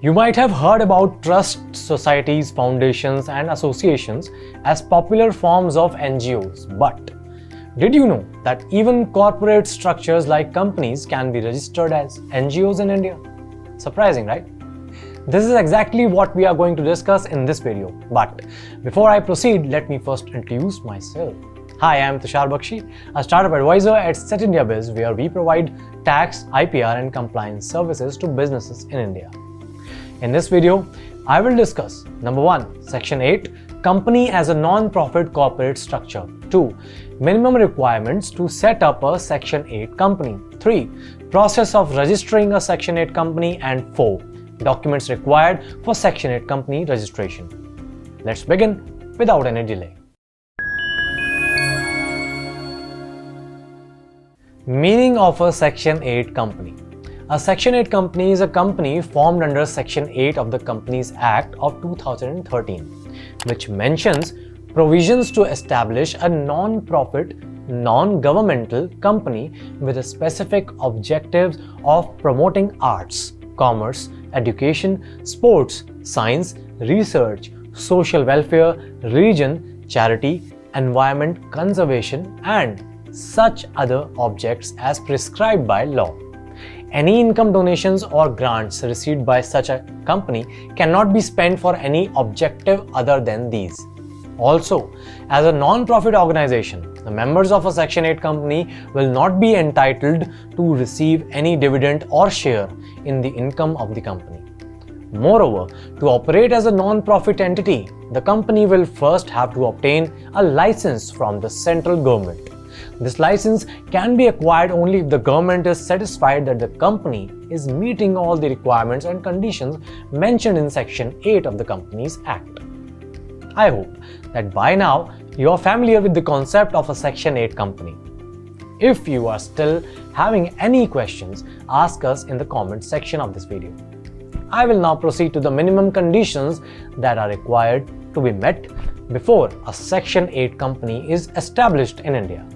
You might have heard about trusts, societies, foundations, and associations as popular forms of NGOs, but did you know that even corporate structures like companies can be registered as NGOs in India? Surprising, right? This is exactly what we are going to discuss in this video. But before I proceed, let me first introduce myself. Hi, I am Tushar Bakshi, a startup advisor at Setindiabiz, where we provide tax, IPR, and compliance services to businesses in India. In this video, I will discuss number 1, Section 8, Company as a non-profit corporate structure. 2, Minimum requirements to set up a Section 8 company. 3, Process of registering a Section 8 company. And 4, Documents required for Section 8 company registration. Let's begin without any delay. Meaning of a Section 8 company. A Section 8 company is a company formed under Section 8 of the Companies Act of 2013, which mentions provisions to establish a non-profit, non-governmental company with a specific objectives of promoting arts, commerce, education, sports, science, research, social welfare, religion, charity, environment conservation, and such other objects as prescribed by law. Any income donations or grants received by such a company cannot be spent for any objective other than these. Also, as a non-profit organization, the members of a Section 8 company will not be entitled to receive any dividend or share in the income of the company. Moreover, to operate as a non-profit entity, the company will first have to obtain a license from the central government. This license can be acquired only if the government is satisfied that the company is meeting all the requirements and conditions mentioned in Section 8 of the Companies Act. I hope that by now you are familiar with the concept of a Section 8 company. If you are still having any questions, ask us in the comment section of this video. I will now proceed to the minimum conditions that are required to be met before a Section 8 company is established in India.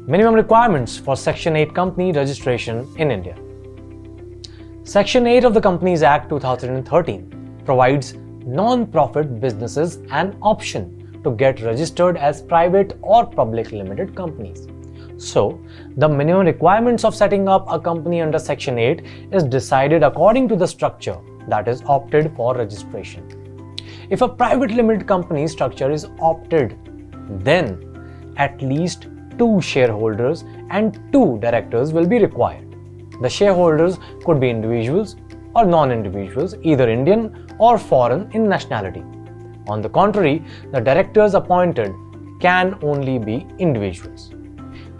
Minimum requirements for Section 8 company registration in India. Section 8 of the Companies Act 2013 provides non-profit businesses an option to get registered as private or public limited companies. So, the minimum requirements of setting up a company under Section 8 is decided according to the structure that is opted for registration. If a private limited company structure is opted, then at least 2 shareholders and 2 directors will be required. The shareholders could be individuals or non-individuals, either Indian or foreign in nationality. On the contrary, the directors appointed can only be individuals.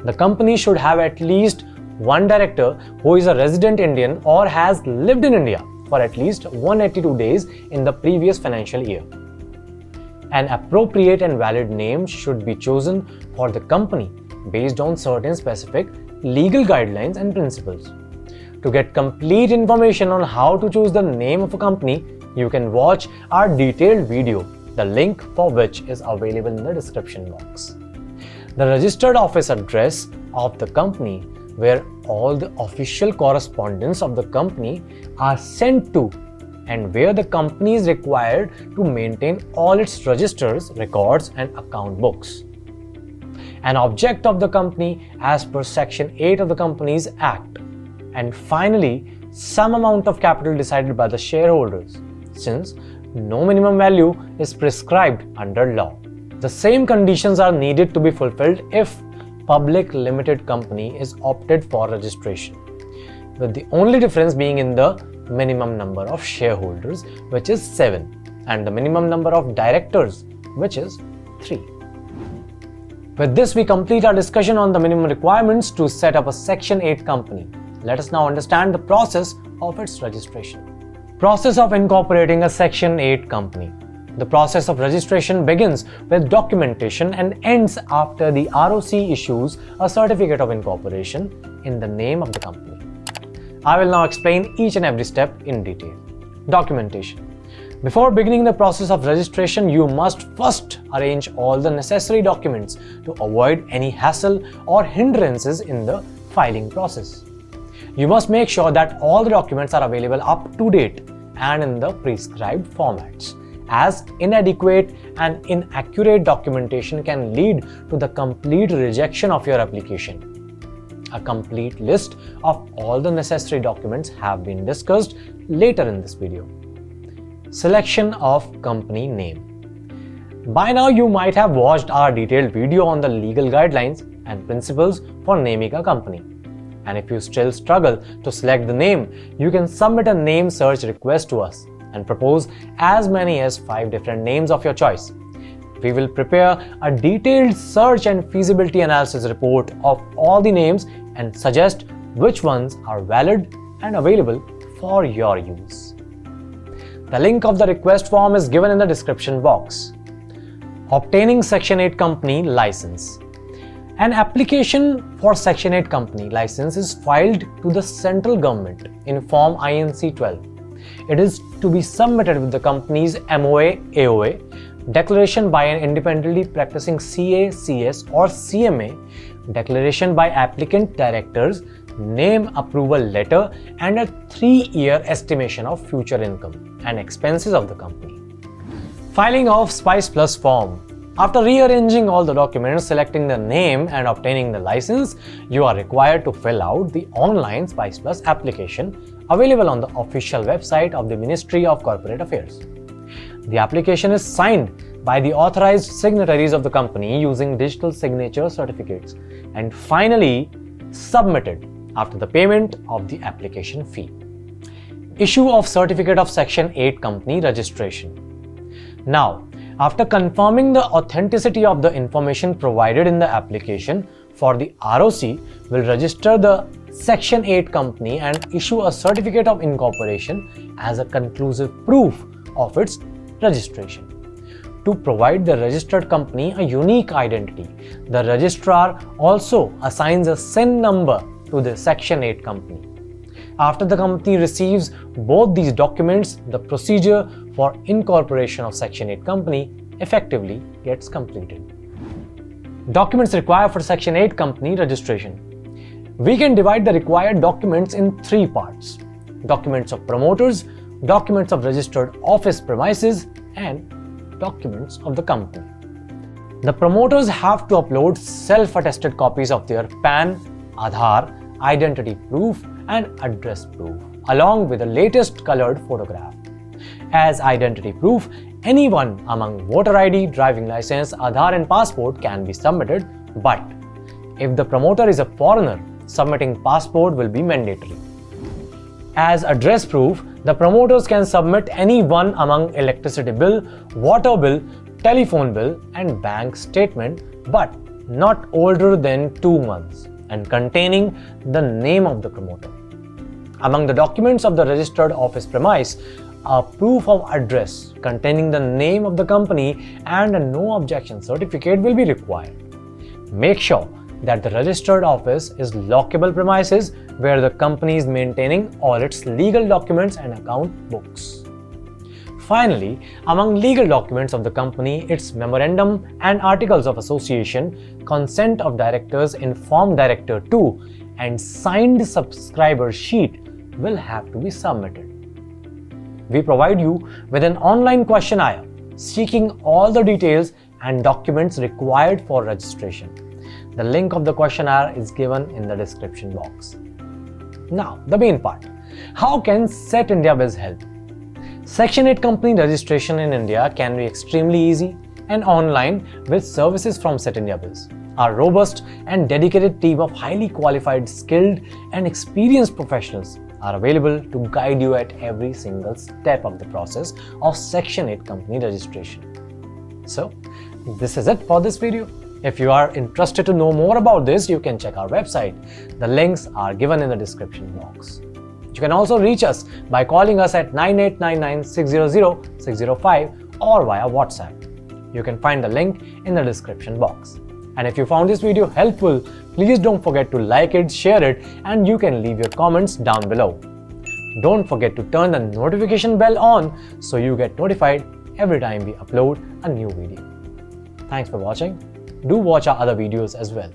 The company should have at least 1 director who is a resident Indian or has lived in India for at least 182 days in the previous financial year. An appropriate and valid name should be chosen for the company based on certain specific legal guidelines and principles. To get complete information on how to choose the name of a company, you can watch our detailed video, the link for which is available in the description box. The registered office address of the company, where all the official correspondence of the company are sent to, and where the company is required to maintain all its registers, records, and account books. An object of the company as per Section 8 of the Companies Act. And finally, some amount of capital decided by the shareholders, since no minimum value is prescribed under law. The same conditions are needed to be fulfilled if public limited company is opted for registration, with the only difference being in the minimum number of shareholders, which is 7, and the minimum number of directors, which is 3. With this, we complete our discussion on the minimum requirements to set up a Section 8 company. Let us now understand the process of its registration. Process of incorporating a Section 8 company. The process of registration begins with documentation and ends after the ROC issues a certificate of incorporation in the name of the company. I will now explain each and every step in detail. Documentation. Before beginning the process of registration, you must first arrange all the necessary documents to avoid any hassle or hindrances in the filing process. You must make sure that all the documents are available up to date and in the prescribed formats, as inadequate and inaccurate documentation can lead to the complete rejection of your application. A complete list of all the necessary documents have been discussed later in this video. Selection of company name. By now you might have watched our detailed video on the legal guidelines and principles for naming a company. And if you still struggle to select the name, you can submit a name search request to us and propose as many as 5 different names of your choice. We will prepare a detailed search and feasibility analysis report of all the names and suggest which ones are valid and available for your use. The link of the request form is given in the description box. Obtaining Section 8 company license. An application for Section 8 company license is filed to the central government in Form INC 12. It is to be submitted with the company's MOA, AOA, declaration by an independently practicing CA, CS or CMA, declaration by applicant directors, name approval letter, and a 3-year estimation of future income and expenses of the company. Filing of Spice Plus form. After rearranging all the documents, selecting the name and obtaining the license, you are required to fill out the online Spice Plus application available on the official website of the Ministry of Corporate Affairs. The application is signed by the authorized signatories of the company using digital signature certificates and finally submitted after the payment of the application fee. Issue of Certificate of Section 8 Company Registration. Now, after confirming the authenticity of the information provided in the application, for the ROC will register the Section 8 company and issue a certificate of incorporation as a conclusive proof of its registration. To provide the registered company a unique identity, the registrar also assigns a SIN number to the Section 8 company. After the company receives both these documents, the procedure for incorporation of Section 8 company effectively gets completed. Documents required for Section 8 company registration. We can divide the required documents in 3 parts: documents of promoters, documents of registered office premises, and documents of the company. The promoters have to upload self-attested copies of their PAN, Aadhaar, identity proof, and address proof, along with the latest colored photograph. As identity proof, anyone among voter ID, driving license, Aadhaar and passport can be submitted, but if the promoter is a foreigner, submitting passport will be mandatory. As address proof, the promoters can submit any one among electricity bill, water bill, telephone bill and bank statement, but not older than 2 months and containing the name of the promoter. Among the documents of the registered office premise, a proof of address containing the name of the company and a no objection certificate will be required. Make sure that the registered office is lockable premises where the company is maintaining all its legal documents and account books. Finally, among legal documents of the company, its memorandum and articles of association, consent of directors in Form Director 2 and signed subscriber sheet will have to be submitted. We provide you with an online questionnaire seeking all the details and documents required for registration. The link of the questionnaire is given in the description box. Now, the main part. How can Setindiabiz help? Section 8 company registration in India can be extremely easy and online with services from Setindiabiz. Our robust and dedicated team of highly qualified, skilled and experienced professionals are available to guide you at every single step of the process of Section 8 company registration. So, this is it for this video. If you are interested to know more about this, you can check our website. The links are given in the description box. You can also reach us by calling us at 9899-600-605 or via WhatsApp. You can find the link in the description box. And if you found this video helpful, please don't forget to like it, share it, and you can leave your comments down below. Don't forget to turn the notification bell on so you get notified every time we upload a new video. Thanks for watching. Do watch our other videos as well.